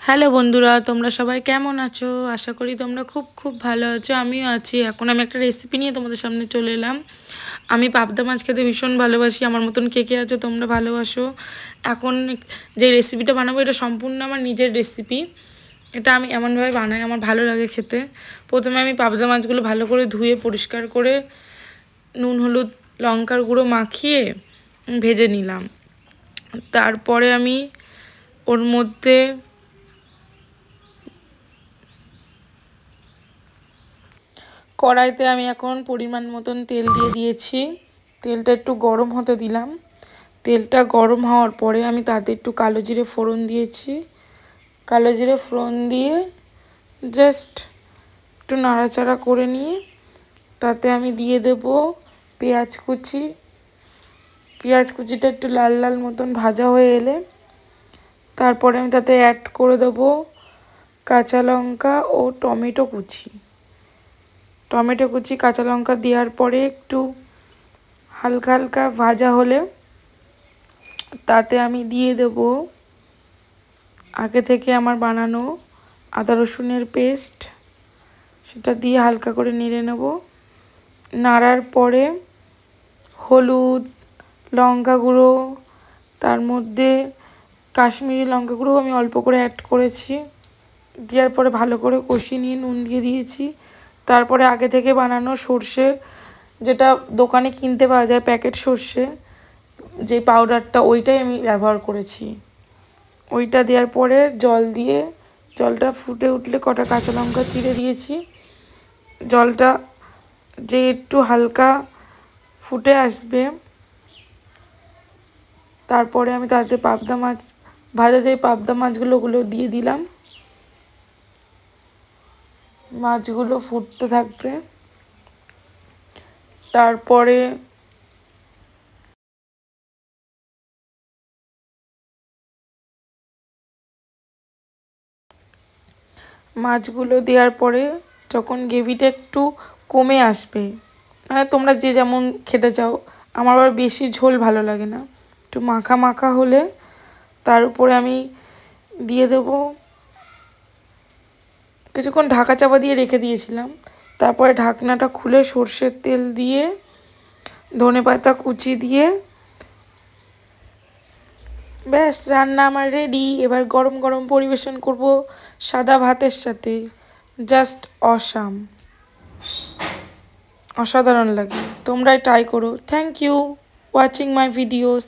Hello বন্ধুরা, তোমরা সবাই কেমন আছো? আশা করি তোমরা খুব খুব ভালো আছো। আমিও আছি। এখন আমি একটা রেসিপি নিয়ে তোমাদের সামনে চলে এলাম। আমি পাবদা মাছ খেতে ভীষণ ভালোবাসি। আমার মতন কে কে আছো তোমরা ভালোবাসো? এখন যে রেসিপিটা বানাবো এটা সম্পূর্ণ আমার নিজের রেসিপি। এটা আমি এমনভাবে বানাই, আমার ভালো লাগে খেতে। প্রথমে আমি পাবদা মাছগুলো ভালো করে ধুয়ে পরিষ্কার করে নুন হলুদ লঙ্কার গুঁড়ো মাখিয়ে ভেজে নিলাম। তারপরে আমি ওর মধ্যে কড়াইতে আমি এখন পরিমাণ মতন তেল দিয়ে দিয়েছি। তেলটা একটু গরম হতে দিলাম। তেলটা গরম হওয়ার পরে আমি তাতে একটু কালো জিরে ফোড়ন দিয়েছি। কালো জিরে ফোড়ন দিয়ে জাস্ট একটু নাড়াচাড়া করে নিয়ে তাতে আমি দিয়ে দেব পেঁয়াজ কুচি। পেঁয়াজ কুচিটা একটু লাল লাল মতন ভাজা হয়ে এলে তারপরে আমি তাতে অ্যাড করে দেব কাঁচা লঙ্কা ও টমেটো কুচি। টমেটো কুচি কাঁচা লঙ্কা দেওয়ার পরে একটু হালকা হালকা ভাজা হলে তাতে আমি দিয়ে দেব আগে থেকে আমার বানানো আদা রসুনের পেস্ট। সেটা দিয়ে হালকা করে নেড়ে নেব। নাড়ার পরে হলুদ লঙ্কা গুঁড়ো, তার মধ্যে কাশ্মীরি লঙ্কা গুঁড়ো আমি অল্প করে অ্যাড করেছি। দেওয়ার পরে ভালো করে কষিয়ে নিয়ে নুন দিয়ে দিয়েছি। তারপরে আগে থেকে বানানো সর্ষে, যেটা দোকানে কিনতে পাওয়া যায় প্যাকেট সর্ষে, যে পাউডারটা, ওইটাই আমি ব্যবহার করেছি। ওইটা দেওয়ার পরে জল দিয়ে জলটা ফুটে উঠলে কটা কাঁচা লঙ্কা চিড়ে দিয়েছি। জলটা যে একটু হালকা ফুটে আসবে তারপরে আমি তাতে পাবদা মাছ, ভাজা যে পাবদা মাছগুলো ওগুলো দিয়ে দিলাম। মাছগুলো ফুটতে থাকবে। তারপরে মাছগুলো দেওয়ার পরে যখন গ্রেভিটা একটু কমে আসবে, মানে তোমরা যে যেমন খেতে চাও, আমার আবার বেশি ঝোল ভালো লাগে না, একটু মাখা মাখা হলে তার উপরে আমি দিয়ে দেবো, কিছুক্ষণ ঢাকা চাপা দিয়ে রেখে দিয়েছিলাম। তারপরে ঢাকনাটা খুলে সর্ষের তেল দিয়ে ধনেপাতা কুচি দিয়ে ব্যাস রান্না আমার রেডি। এবার গরম গরম পরিবেশন করব সাদা ভাতের সাথে। জাস্ট অসাম, অসাধারণ লাগে। তোমরাই ট্রাই করো। Thank you watching my videos.